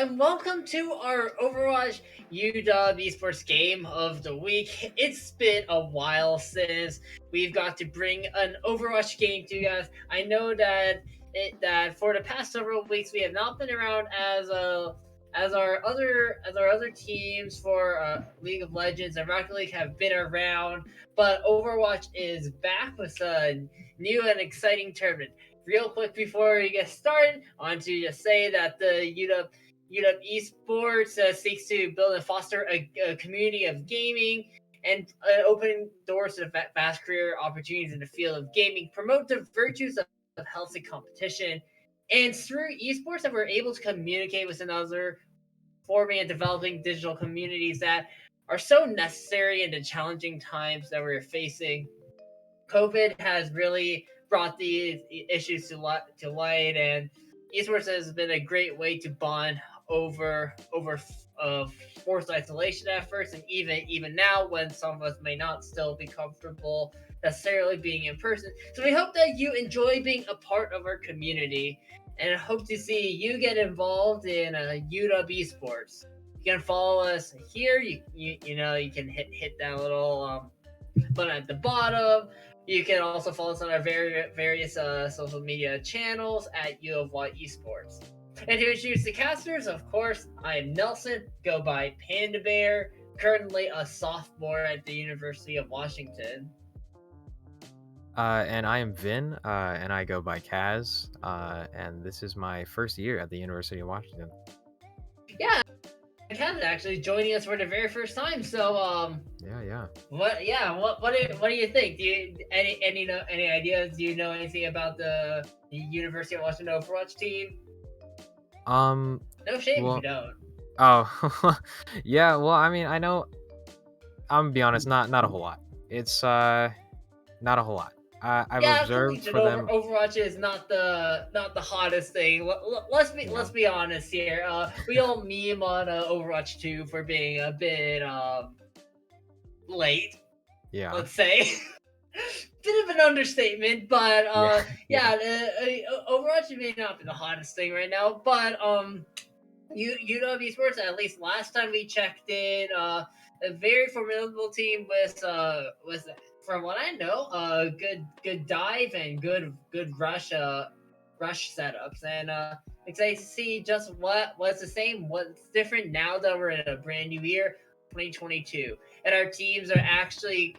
and welcome to our Overwatch UW Esports Game of the Week. It's been a while since we've got to bring an Overwatch game to you guys. I know that for the past several weeks we have not been around as our other teams for League of Legends and Rocket League have been around, but Overwatch is back with a new and exciting tournament. Real quick before we get started, I want to just say that the UW Esports seeks to build and foster a community of gaming and open doors to vast career opportunities in the field of gaming, promote the virtues of healthy competition, and through esports that we're able to communicate with another, forming and developing digital communities that are so necessary in the challenging times that we're facing. COVID has really brought these issues to light, and esports has been a great way to bond over forced isolation efforts, and even now when some of us may not still be comfortable necessarily being in person. So we hope that you enjoy being a part of our community, and hope to see you get involved in UW Esports. You can follow us here. You can hit that little button at the bottom. You can also follow us on our various social media channels at UW Esports. And to introduce the casters, of course, I am Nelson, go by pandabear, currently a sophomore at the University of Washington. And I am Vin, and I go by Kaz, and this is my first year at the University of Washington. Yeah, Kaz actually joining us for the very first time. So, Yeah. what do you think? Do you any ideas? Do you know anything about the University of Washington Overwatch team? No shame if you Well, don't. oh, yeah. Well, I mean, I know. I'm gonna be honest, not a whole lot. It's not a whole lot. I've Yeah, observed collegiate for them. Overwatch is not the hottest thing. Let's Yeah, be honest here. We all meme on Overwatch 2 for being a bit late. yeah, Let's say. Bit of an understatement, but yeah, yeah. Overwatch may not be the hottest thing right now, but UW Sports, at least last time we checked in, a very formidable team with from what I know, good dive and good rush setups, and excited to see just what's the same, what's different now that we're in a brand new year, 2022, and our team is actually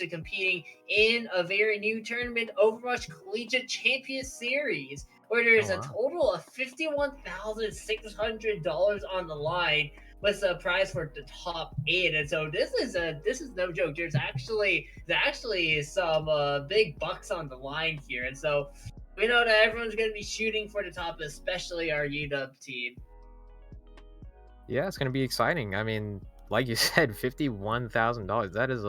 competing in a very new tournament, Overwatch Collegiate Championship Series, where Oh there's a wow. total of $51,600 on the line with a prize for the top 8. And so this is no joke. There's actually some big bucks on the line here, and so we know that everyone's going to be shooting for the top, especially our UW team. Yeah, it's gonna be exciting. I mean, like you said, $51,000. That is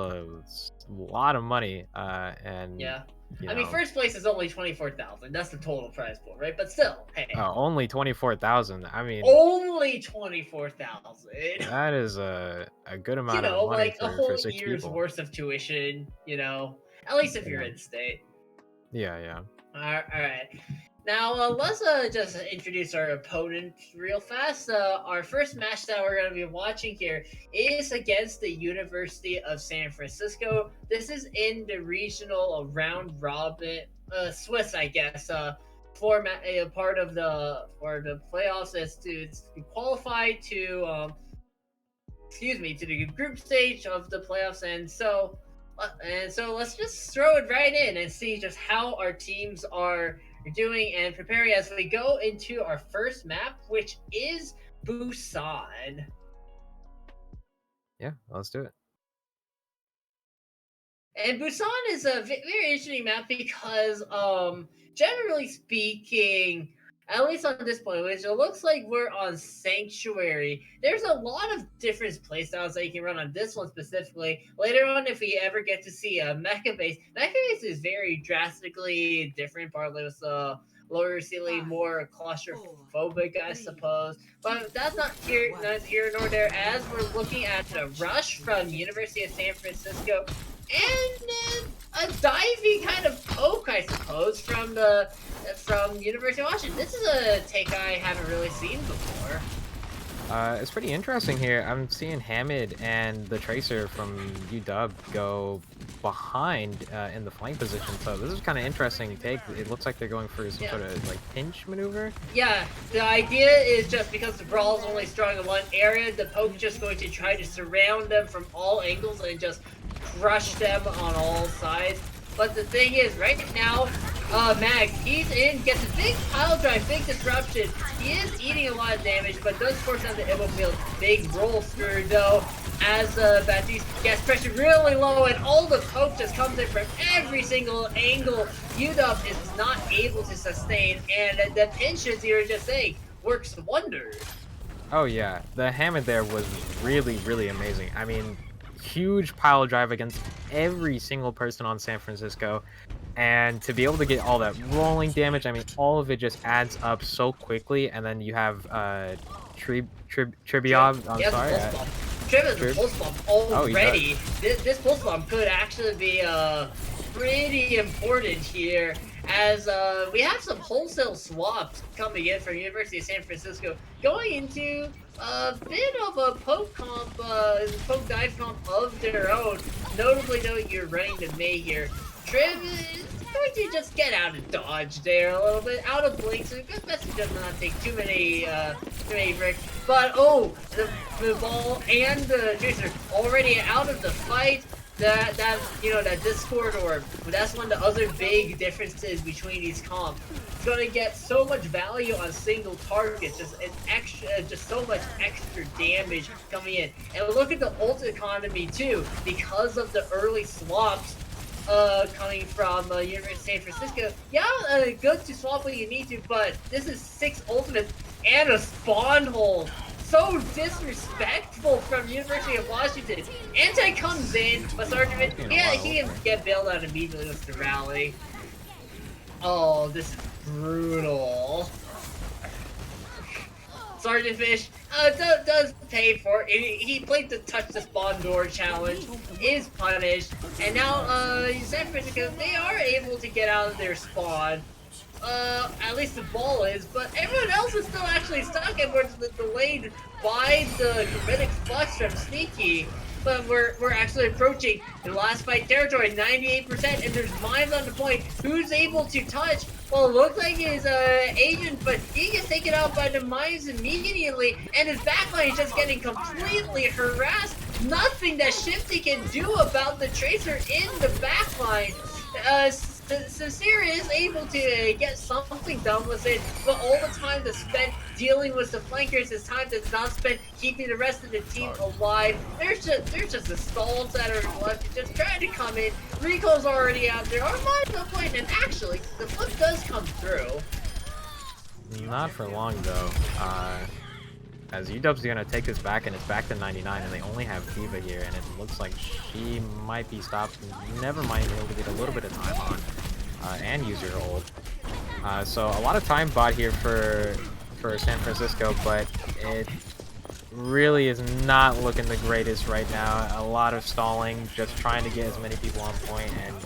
lot of money. And Yeah. you I mean, know, first place is only 24,000. That's the total prize pool, right? But still, hey, only 24,000. I mean, only 24,000. that is a good amount of money Like a for whole six year's people. worth of tuition. At least if you're Yeah, in state. yeah. All right. Now let's just introduce our opponent real fast. Our first match that we're going to be watching here is against the University of San Francisco. This is in the regional round robin, Swiss, I guess. Format a part of the playoffs is to qualify to to the group stage of the playoffs, and so let's just throw it right in and see just how our teams are doing and preparing as we go into our first map, which is Busan. Yeah, let's do it. And Busan is a very interesting map because, generally speaking, at least on this point, which it looks like we're on Sanctuary, there's a lot of different playstyles that you can run on this one specifically. Later on, if we ever get to see a Mecha Base is very drastically different, partly with the lower ceiling, more claustrophobic, I suppose. But that's not here nor there, as we're looking at the rush from University of San Francisco and a diving kind of poke, I suppose, from University of Washington. This is a take I haven't really seen before. It's pretty interesting here. I'm seeing Hamid and the Tracer from UW go behind in the flank position. So this is kind of interesting take. It looks like they're going for some sort of like pinch maneuver. Yeah, the idea is just because the Brawl is only strong in one area, the poke's just going to try to surround them from all angles and just crush them on all sides. But the thing is, right now, Mag, he's in, gets a big pile drive, big disruption. He is eating a lot of damage, but does force out the ammo field. Big roll through, though, as Baptiste gets pressure really low, and all the poke just comes in from every single angle. UW is not able to sustain, and the pinches you were just saying works wonders. Oh yeah, the Hamid there was really, really amazing. I mean, huge pile drive against every single person on San Francisco, and to be able to get all that rolling damage, I mean, all of it just adds up so quickly. And then you have Tribiob. I'm sorry. Trib is a pulse bomb already. Oh, this pulse bomb could actually be pretty important here, as we have some wholesale swaps coming in from University of San Francisco, going into a bit of a poke dive comp of their own. Notably, though, you're running the May here. Trib is going to just get out of dodge there a little bit, out of blink, so good message does not take too many bricks. But oh, the ball and the Tracer already out of the fight. That Discord orb, that's one of the other big differences between these comps. It's gonna get so much value on single targets, just so much extra damage coming in. And look at the ult economy too, because of the early swaps coming from University of San Francisco. Yeah, good to swap when you need to, but this is 6 ultimates and a spawn hole. So disrespectful from University of Washington. Anti comes in, but Sergeant, yeah, he can get bailed out immediately with the rally. Oh, this is brutal. Sergeant Fish does pay for it. He played the touch the spawn door challenge, is punished, and now San Francisco, they are able to get out of their spawn. At least the ball is, but everyone else is still actually stuck and we're delayed by the Kinetic Flux from Sneaky. But we're actually approaching the last fight territory, 98%, and there's mines on the point. Who's able to touch? Well, it looks like his agent, but he gets taken out by the mines immediately, and his backline is just getting completely harassed. Nothing that Shifty can do about the Tracer in the backline. Sincere is able to get something done with it, but all the time that's spent dealing with the flankers is time that's not spent keeping the rest of the team alive. There's just the stalls that are left just trying to come in. Rico's already out there. Armand's no point, and actually, the flip does come through. Not for long though. As UW's gonna take this back, and it's back to 99, and they only have Diva here, and it looks like she might be stopped. Never mind, able to get a little bit of time on, and use her ult. So a lot of time bought here for San Francisco, but it really is not looking the greatest right now. A lot of stalling, just trying to get as many people on point, and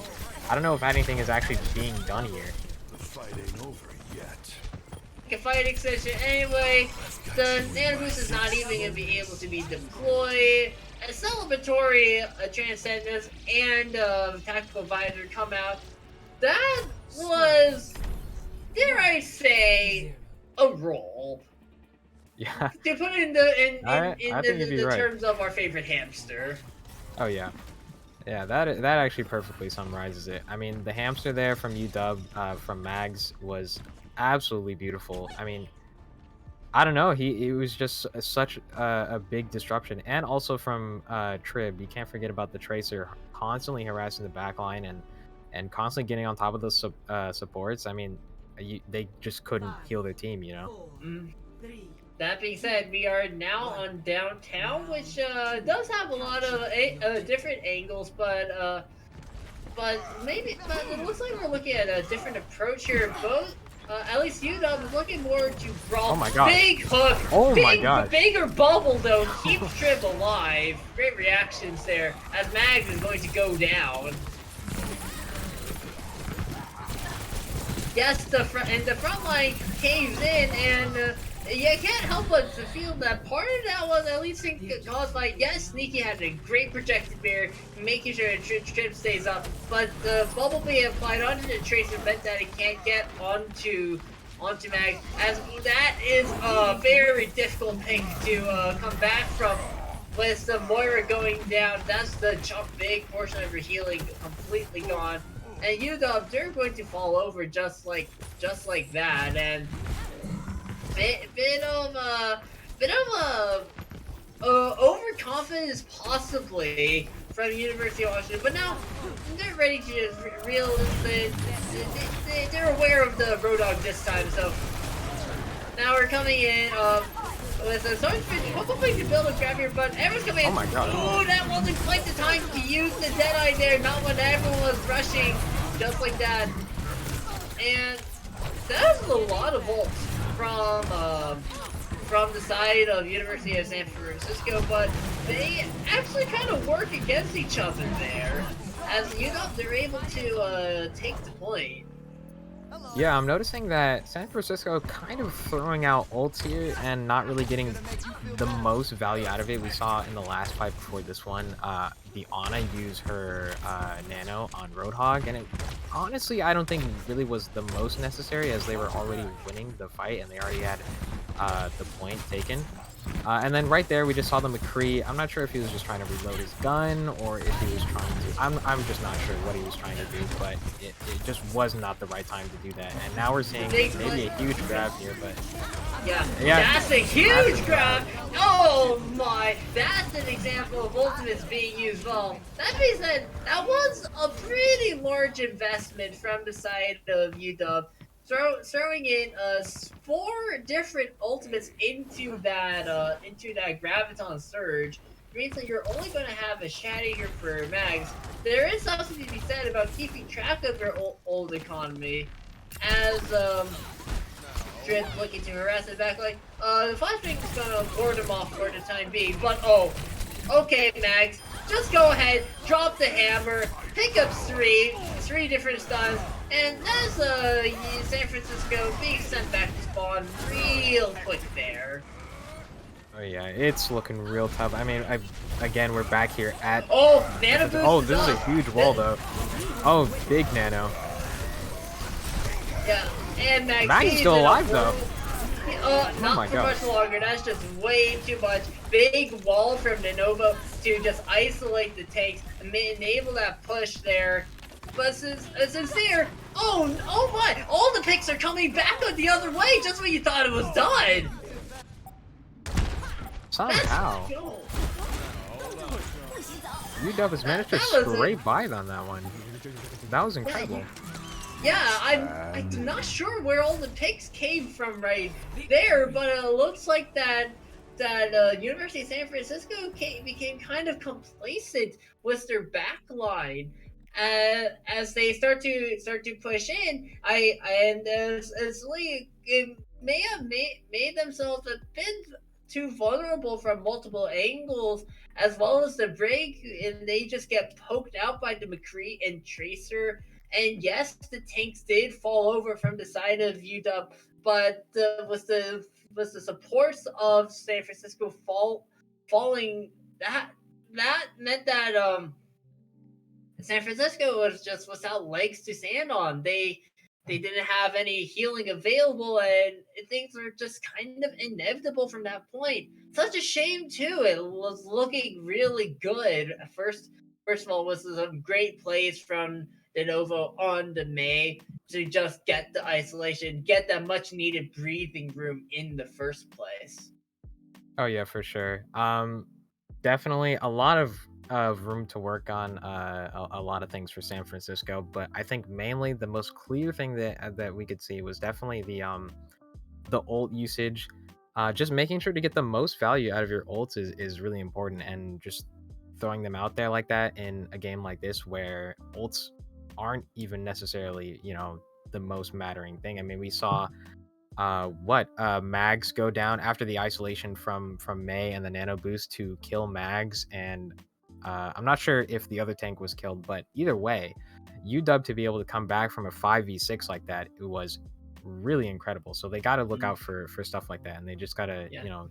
I don't know if anything is actually being done here. The fight ain't over yet. A fighting session anyway. The Nanogoose is not even going to be able to be deployed. A celebratory Transcendence and Tactical Visor come out. That was, dare I say, a roll. Yeah. To put it in the right. terms of our favorite hamster. Oh yeah. Yeah, that actually perfectly summarizes it. I mean, the hamster there from UW, from Mags, was absolutely beautiful. I mean, I don't know, it was just such a big disruption. And also from Trib, you can't forget about the Tracer constantly harassing the backline and constantly getting on top of those supports. I mean, they just couldn't heal their team, you know? That being said, we are now on downtown, which does have a lot of different angles, but it looks like we're looking at a different approach here. Both, at least UW is looking more to brawl. Oh my god. Big hook. Oh my god. Bigger bubble though keeps Trib alive. Great reactions there, as Mags is going to go down. yes, the front line caves in, and you can't help but to feel that part of that was at least caused by, yes, Sneaky had a great projected barrier, making sure the trip stays up, but the bubble being applied onto the Tracer meant that it can't get onto Mag, as that is a very difficult thing to come back from. With the Moira going down, that's the big portion of her healing completely gone. And UW, they're going to fall over just like that, and bit of overconfidence possibly from University of Washington, but now they're ready to just they're aware of the Road Dogg this time, so now we're coming in with a Swordfish hoping to build a grab here, but everyone's coming in. Oh my god. Ooh, that wasn't quite the time to use the Deadeye there, not when everyone was rushing, just like that. And that was a lot of ults from the side of University of San Francisco, but they actually kind of work against each other there. As you know, they're able to take the point. Yeah, I'm noticing that San Francisco kind of throwing out ults here and not really getting the most value out of it. We saw in the last fight before this one, the Ana use her nano on Roadhog, and it honestly, I don't think really was the most necessary, as they were already winning the fight and they already had the point taken. And then right there, we just saw the McCree. I'm not sure if he was just trying to reload his gun or if he was trying to... I'm just not sure what he was trying to do, but it just was not the right time to do that. And now we're seeing maybe a huge grab here, but... Yeah, that's a huge grab! Oh my, that's an example of ultimates being used well. That being said, that was a pretty large investment from the side of UW. Throwing in 4 different ultimates into that graviton surge means that you're only going to have a Shaddy here for Mags. There is something to be said about keeping track of your old economy, as Drip looking to harass it back like, the flashbang is going to ward him off for the time being, but oh, okay, Mags, just go ahead, drop the hammer, pick up three different stuns, and that's San Francisco being sent back to spawn real quick there. Oh yeah, it's looking real tough. I mean, again, we're back here at... Oh, Nano boost. Oh, this is a huge wall though. Oh, big Nano. Yeah, and Maggie's still alive though. Not for much longer. That's just way too much. Big wall from Lenovo to just isolate the tanks and enable that push there. But Sincere, oh my! All the picks are coming back on the other way just when you thought it was done. Somehow. UW has managed to scrape by on that one. That was incredible. Yeah, I'm not sure where all the picks came from right there, but it looks like that University of San Francisco became kind of complacent with their backline. As they start to push in, it may have made themselves a bit too vulnerable from multiple angles, as well as the break, and they just get poked out by the McCree and Tracer. And yes, the tanks did fall over from the side of UW, but was the supports of San Francisco falling, that meant that San Francisco was just without legs to stand on. They didn't have any healing available, and things were just kind of inevitable from that point. Such a shame too. It was looking really good. First of all, was some great plays from Lenovo on the May to just get the isolation, get that much needed breathing room in the first place. Oh yeah, for sure. Definitely a lot of room to work on a lot of things for San Francisco, but I think mainly the most clear thing that we could see was definitely the ult usage. Just making sure to get the most value out of your ults is really important, and just throwing them out there like that in a game like this where ults aren't even necessarily, the most mattering thing. I mean, we saw Mags go down after the isolation from May and the nano boost to kill Mags, and I'm not sure if the other tank was killed, but either way, UW to be able to come back from a 5v6 like that, it was really incredible. So they got to look out for stuff like that, and they just got to, Yeah. you know,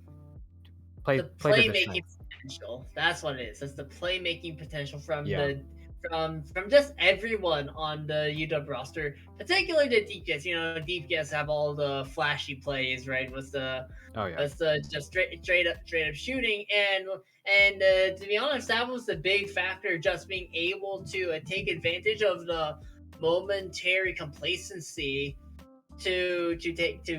play The to the playmaking strength. potential. That's what it is. That's the playmaking potential from Yeah. the from just everyone on the UW roster, particularly the DPS. You know, DPS have all the flashy plays, right? Oh yeah. Was the just straight up shooting, and to be honest, that was the big factor. Just being able to take advantage of the momentary complacency to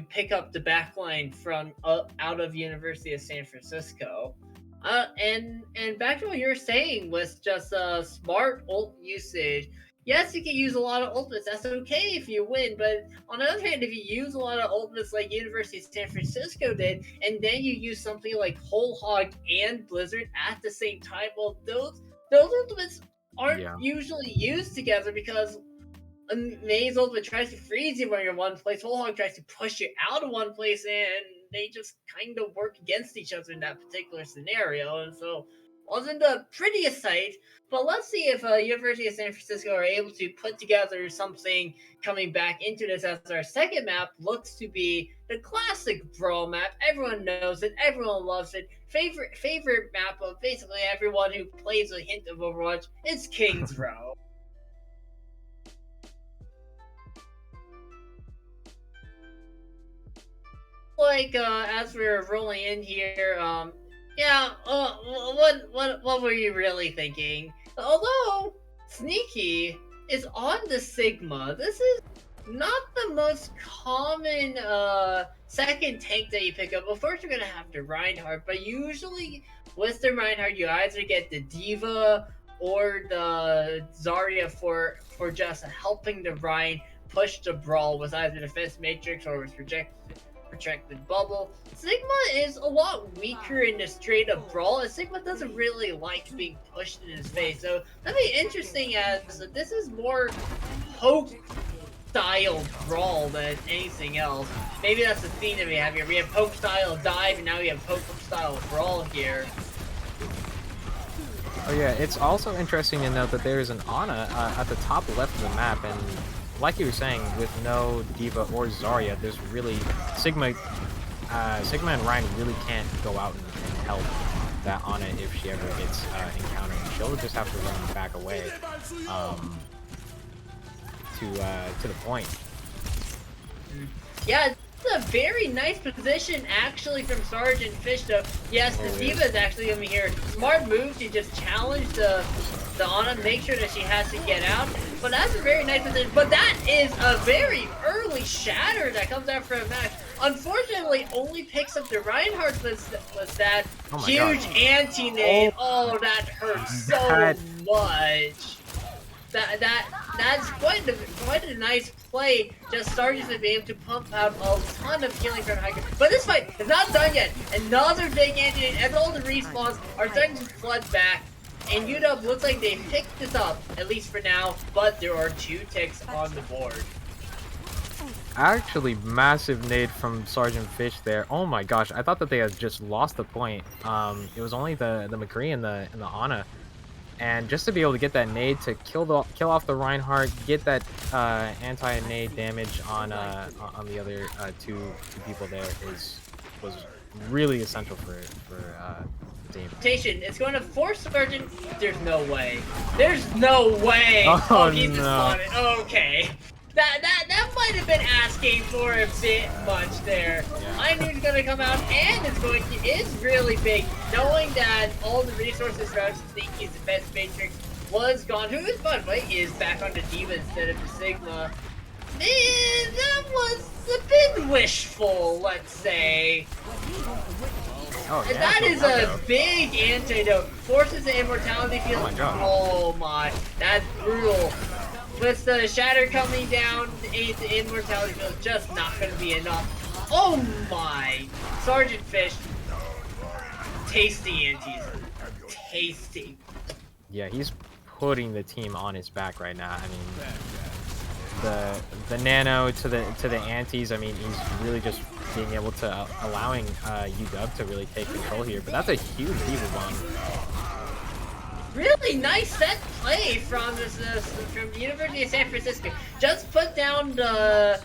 pick up the backline from out of University of San Francisco. And back to what you were saying with just smart ult usage. Yes, you can use a lot of ultimates. That's okay if you win. But on the other hand, if you use a lot of ultimates like University of San Francisco did, and then you use something like Whole Hog and Blizzard at the same time, well, those ultimates aren't usually used together because Maze ultimate tries to freeze you when you're in one place. Whole Hog tries to push you out of one place, and they just kind of work against each other in that particular scenario. And so, wasn't the prettiest sight. But let's see if University of San Francisco are able to put together something coming back into this, as our second map looks to be the classic Brawl map. Everyone knows it. Everyone loves it. Favorite map of basically everyone who plays a hint of Overwatch. It's King's Row. Like as we're rolling in here, what were you really thinking? Although Sneaky is on the Sigma, this is not the most common second tank that you pick up. Of course, you're gonna have the Reinhardt, but usually with the Reinhardt, you either get the Diva or the Zarya for just helping the Rein push the Brawl with either Defense Matrix or with Projected Bubble. Sigma is a lot weaker in the straight up Brawl, and Sigma doesn't really like being pushed in his face. So that'd be interesting, as this is more poke style Brawl than anything else. Maybe that's the theme that we have here. We have poke style dive, and now we have poke style Brawl here. Oh yeah, it's also interesting to note that there is an Ana at the top left of the map, and like you were saying, with no Diva or Zarya, there's really Sigma and Ryan really can't go out and help that Ana if she ever gets encountered. She'll just have to run back away to the point. Yeah, it's a very nice position actually from Sergeant Fish. Though, yes, the Diva is actually going to be here. Smart move to just challenge the Ana, make sure that she has to get out. But that's a very nice position. But that is a very early shatter that comes out from Max. Unfortunately, only picks up the Reinhardt was that huge anti-nade. Oh, that hurts so much. That's quite a nice play. Just starting to be able to pump out a ton of healing from Hiker. But this fight is not done yet. Another big anti-nade as all the respawns are starting to flood back. And UW looks like they picked this up, at least for now, but there are 2 ticks on the board. Actually, massive nade from Sergeant Fish there. Oh my gosh, I thought that they had just lost the point. It was only the McCree and the Ana. And just to be able to get that nade to kill off the Reinhardt, get that anti-nade damage on the other two people there was really essential for the team. It's going to force Sergeant. There's no way. There's no way. Oh he's no. Okay. That might have been asking for a bit much there. Yeah. I knew it's gonna come out, and it's really big, knowing that all the resources around Sneaky's defense matrix was gone. Who is, by the way, is back on the Diva instead of the Sigma. Man, that was a bit wishful, let's say. Oh, yeah, That is a big antidote. Forces the immortality field. Oh my god. Oh my, that's brutal. With the shatter coming down, the immortality field is just not going to be enough. Oh my! Sergeant Fish. Tasty antis. Tasty. Yeah, he's putting the team on his back right now. I mean, the nano to the antis. I mean, he's really just being able to allowing UW to really take control here. But that's a huge Diva bomb. really nice set play from from the University of San Francisco. Just put down the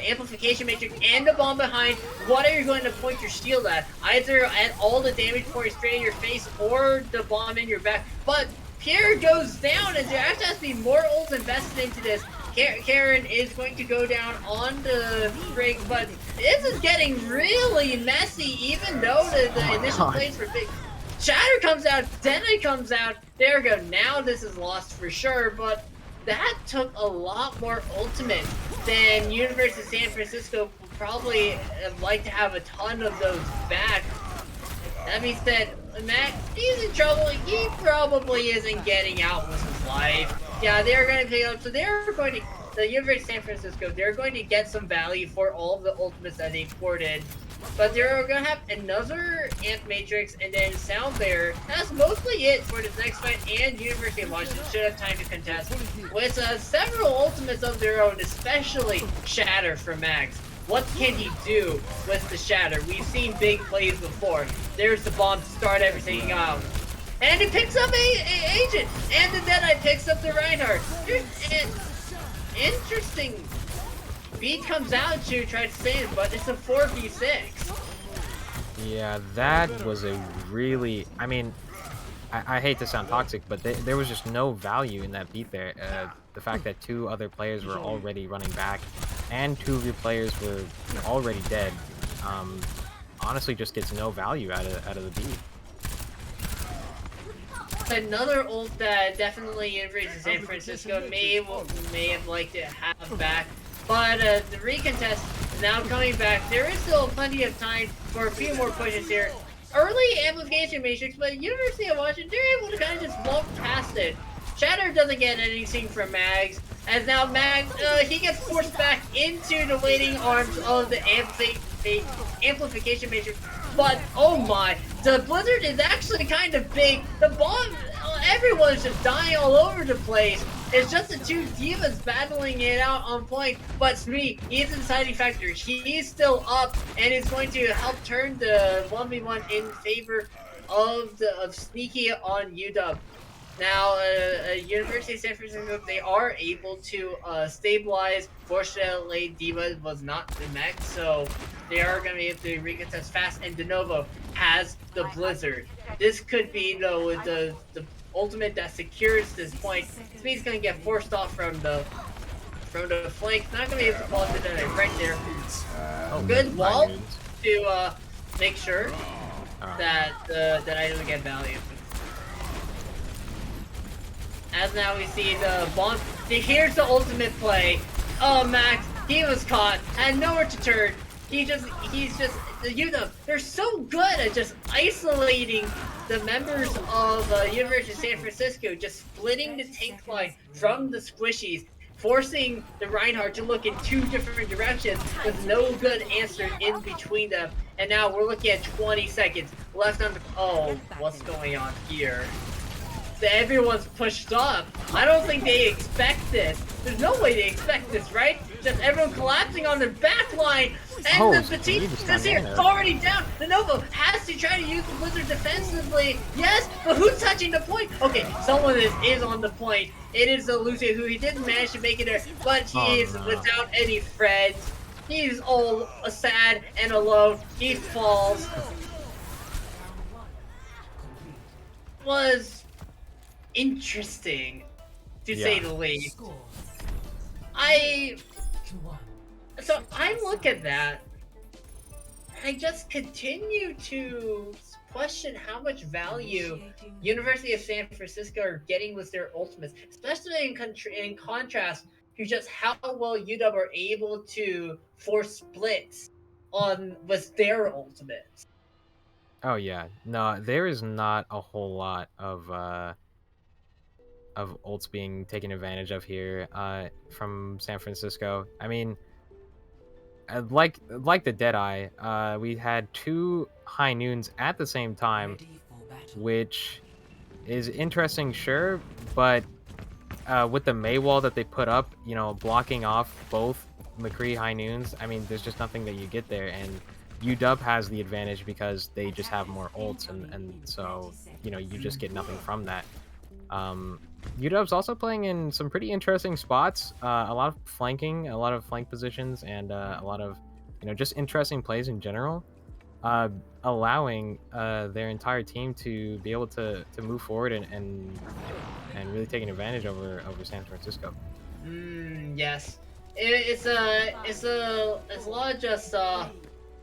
amplification matrix and the bomb behind. What are you going to point your shield at? Either at all the damage pouring straight in your face or the bomb in your back. But Pierre goes down, and there actually has to be more ults invested into this. Karen is going to go down on the ring, but this is getting really messy, even though the initial plays were big. Shatter comes out, Deadeye comes out, there we go, now this is lost for sure, but that took a lot more ultimate than University of San Francisco would probably like to have a ton of those back. That being said, Matt, he's in trouble, he probably isn't getting out with his life. Yeah, they're going to pick up, so they're going to, the University of San Francisco, they're going to get some value for all of the ultimates that they ported. But they're going to have another Amp Matrix and then Sound Bear. That's mostly it for this next fight, and University of Washington should have time to contest with several ultimates of their own, especially Shatter from Max. What can he do with the Shatter? We've seen big plays before. There's the bomb to start everything out. And he picks up a Agent, and the Deadeye picks up the Reinhardt. And interesting beat comes out to try to save, but it's a 4v6. Yeah, that was a really... I mean, I hate to sound toxic, but there was just no value in that beat there. The fact that two other players were already running back, and two of your players were already dead, honestly just gets no value out of the beat. Another ult that definitely University of San Francisco may have liked to have back. But the recontest is now coming back. There is still plenty of time for a few more pushes here. Early amplification matrix, but University of Washington, they're able to kind of just walk past it. Shatter doesn't get anything from Mags, as now Mags, he gets forced back into the waiting arms of the amplification matrix. But, oh my, the blizzard is actually kind of big. The bomb, everyone's just dying all over the place. It's just the two divas battling it out on point, but Smee, he's the deciding factor. He's still up, and is going to help turn the 1v1 in favor of Sneaky on UW. Now, University of San Francisco, they are able to stabilize. Fortunately, Diva was not the mech, so they are going to be able to recontest fast, and DeNovo has the Blizzard. This could be, though, the ultimate that secures this point. Smee's going to get forced off from the flank. Not going to be able to fall into that right there. Good wall to make sure that I don't get value. As now we see the bomb. Here's the ultimate play. Oh, Max, he was caught, had nowhere to turn. He's just, they're so good at just isolating the members of University of San Francisco, just splitting the tank line from the squishies, forcing the Reinhardt to look in two different directions with no good answer in between them. And now we're looking at 20 seconds left on the, oh, what's going on here? Everyone's pushed up. I don't think they expect this. There's no way they expect this, right? Just everyone collapsing on their back line. And the Petit is here. It's already down. The Novo has to try to use the Blizzard defensively. Yes, but who's touching the point? Okay, someone is on the point. It is the Lucio, who he didn't manage to make it there, but he is without any friends. He's all sad and alone. He falls. Was interesting, to say the least. I look at that, and I just continue to question how much value University of San Francisco are getting with their ultimates, especially in contrast to just how well UW are able to force splits with their ultimates. Oh yeah, no, there is not a whole lot of ults being taken advantage of here from San Francisco. I mean, like the Deadeye, we had two high noons at the same time, which is interesting, sure, but with the May wall that they put up, you know, blocking off both McCree high noons, I mean, there's just nothing that you get there, and UW has the advantage because they just have more ults, and so you just get nothing from that. Um, UW's also playing in some pretty interesting spots. A lot of flanking, a lot of flank positions, and a lot of just interesting plays in general, uh, allowing their entire team to be able to move forward and really taking advantage over San Francisco. Yes. It's a lot of just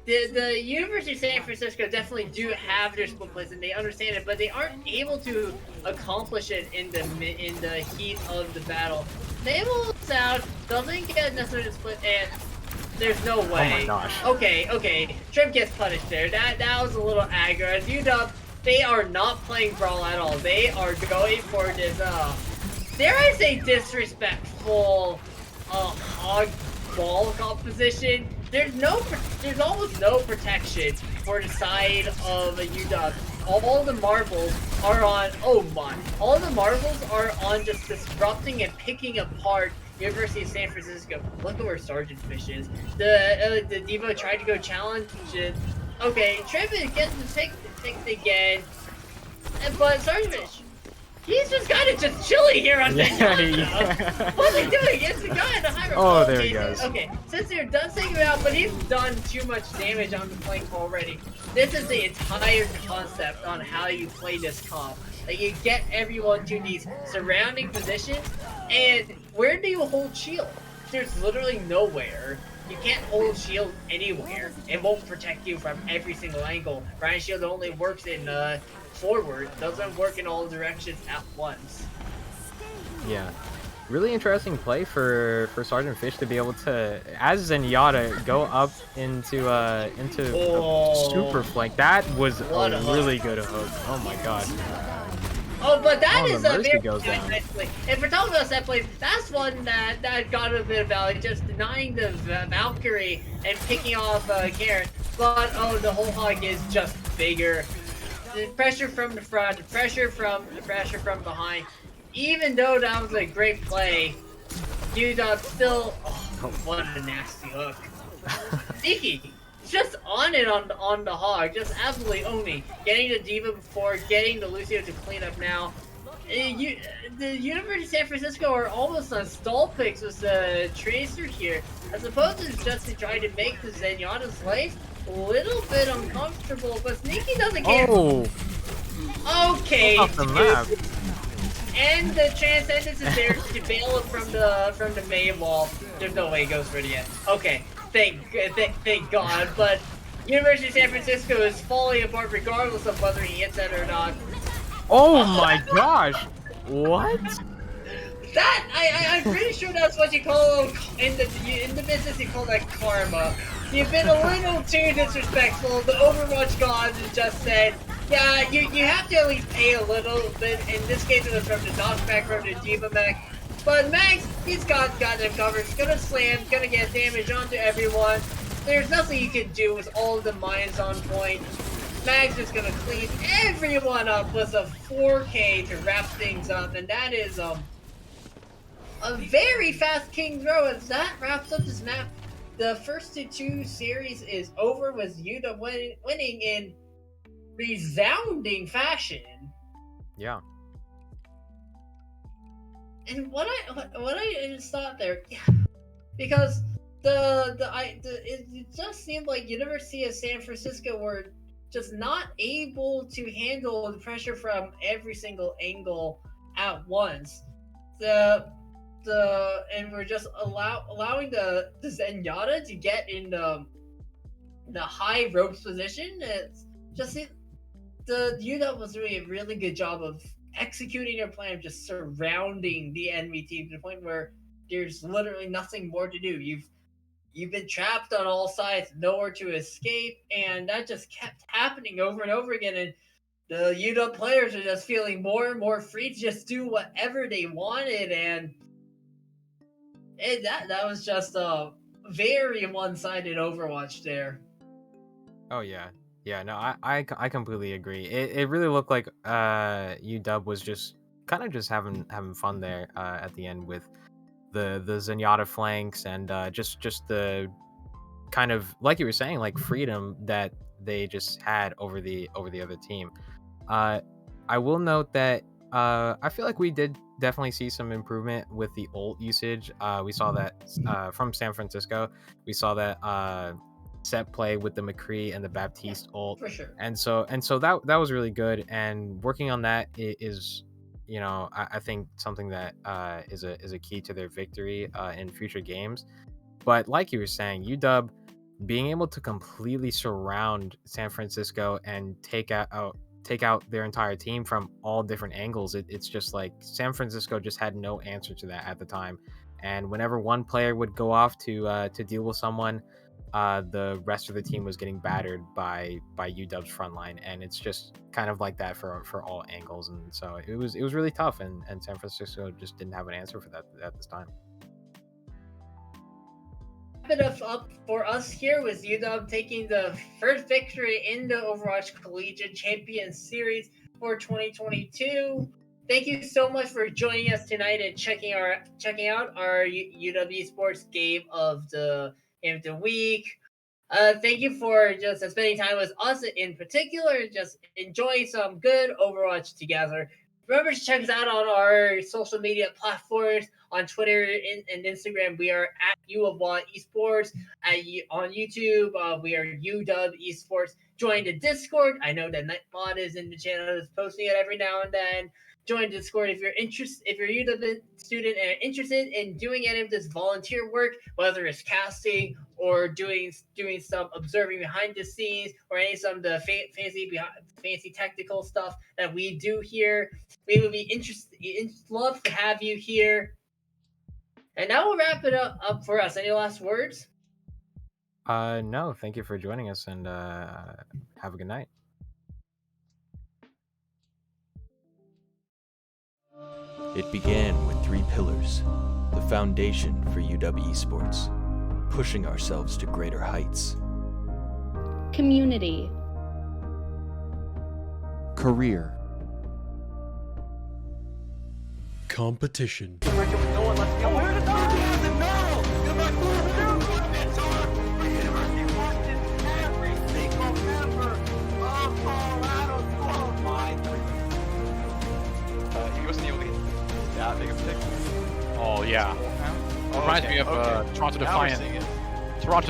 the University of San Francisco definitely do have their split plays and they understand it, but they aren't able to accomplish it in the heat of the battle. Naval Sound doesn't get necessarily the split, and there's no way. Oh my gosh. Okay. Trim gets punished there. That was a little aggro. As UW, they are not playing Brawl at all. They are going for this dare I say disrespectful hog ball composition. There's almost no protection for the side of a UW. All the marbles are on, all the marbles are on just disrupting and picking apart University of San Francisco. Look at where Sergeant Fish is. The Devo tried to go challenge it. Okay, Trippin gets to take it again. But Sergeant Fish, he's just kind of just chilling here on Zenyatta. What's he doing? It's the guy in the high road. Oh, there he goes. Okay, since they're done taking him out, but he's done too much damage on the flank already. This is the entire concept on how you play this comp. Like, you get everyone to these surrounding positions, and where do you hold shield? There's literally nowhere. You can't hold shield anywhere. It won't protect you from every single angle. Ryan Shield only works in forward, doesn't work in all directions at once. Yeah, really interesting play for Sergeant Fish to be able to, as Zenyatta, go up into a super flank. That was a really good hook. Oh my god. Oh, but that is a very goes down. nice play. If we're talking about set plays, that's one that got a bit of value, just denying the Valkyrie and picking off Karen. But the whole hog is just bigger. The pressure from the front, pressure from behind. Even though that was a great play, UW still. Oh, what a nasty hook! Sneaky, just on it on the hog, just absolutely owning, getting the Diva before, getting the Lucio to clean up now. The University of San Francisco are almost on stall picks with the Tracer here, as opposed to just to try to make the Zenyatta's life a little bit uncomfortable, but Sneaky doesn't get. Okay. Off the map. And the Transcendence is there to bail it from the main wall. There's no way he goes for it yet. Okay, thank God. But University of San Francisco is falling apart regardless of whether he hits it or not. Oh my gosh! What? That I'm pretty sure that's what you call in the business. You call that karma. You've been a little too disrespectful. The Overwatch gods just said, yeah, you have to at least pay a little bit. In this case, it was from the knockback from the Diva mech. But Max, he's got them covered. He's gonna slam, gonna get damage onto everyone. There's nothing you can do with all of the mines on point. Max is gonna clean everyone up with a 4K to wrap things up, and that is a very fast king throw. As that wraps up this map, the first two series is over with UW winning in resounding fashion. Yeah. And what I just thought there, yeah, because it just seemed like University of San Francisco were just not able to handle the pressure from every single angle at once. And we're just allowing the Zenyatta to get in the high ropes position. It's just the UW was doing a really good job of executing their plan of just surrounding the enemy team to the point where there's literally nothing more to do. You've been trapped on all sides, nowhere to escape, and that just kept happening over and over again. And the UW players are just feeling more and more free to just do whatever they wanted, and that was just a very one-sided Overwatch there. Oh yeah. Yeah, no, I completely agree. It really looked like UW was just kind of just having fun there at the end with the Zenyatta flanks and just the kind of like you were saying, like freedom that they just had over the other team. I will note that I feel like we did definitely see some improvement with the ult usage. We saw that from San Francisco. We saw that set play with the McCree and the Baptiste ult, For sure. and so that was really good. And working on that is, you know, I think something that is a key to their victory in future games. But like you were saying, UW being able to completely surround San Francisco and take out their entire team from all different angles, it's just like San Francisco just had no answer to that at the time. And whenever one player would go off to deal with someone, the rest of the team was getting battered by UW's front line, and it's just kind of like that for all angles. And so it was really tough, and San Francisco just didn't have an answer for that at this time. Wrap it up for us here with UW taking the first victory in the Overwatch Collegiate Championship Series for 2022. Thank you so much for joining us tonight and checking out our UW Sports game of the week. Thank you for just spending time with us in particular, just enjoying some good Overwatch together. Remember to check us out on our social media platforms. On Twitter and Instagram, we are at UW Esports. On YouTube, we are UW Esports. Join the Discord. I know that Nightbot is in the channel, is posting it every now and then. Join Discord if you're a UW student and interested in doing any of this volunteer work, whether it's casting or doing some observing behind the scenes, or some of the fancy technical stuff that we do here. We would be love to have you here. And now we'll wrap it up for us. Any last words? No, thank you for joining us, and have a good night. It began with 3 pillars, the foundation for UW Esports, pushing ourselves to greater heights. Community. Career. Competition. Oh yeah. Reminds me of Toronto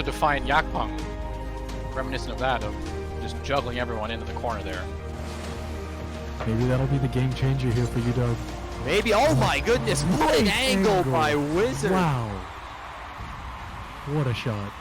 Defiant Yakpung. Reminiscent of that, of just juggling everyone into the corner there. Maybe that'll be the game changer here for UW. Maybe. Oh my goodness, what an angle by Wizard. Wow. What a shot.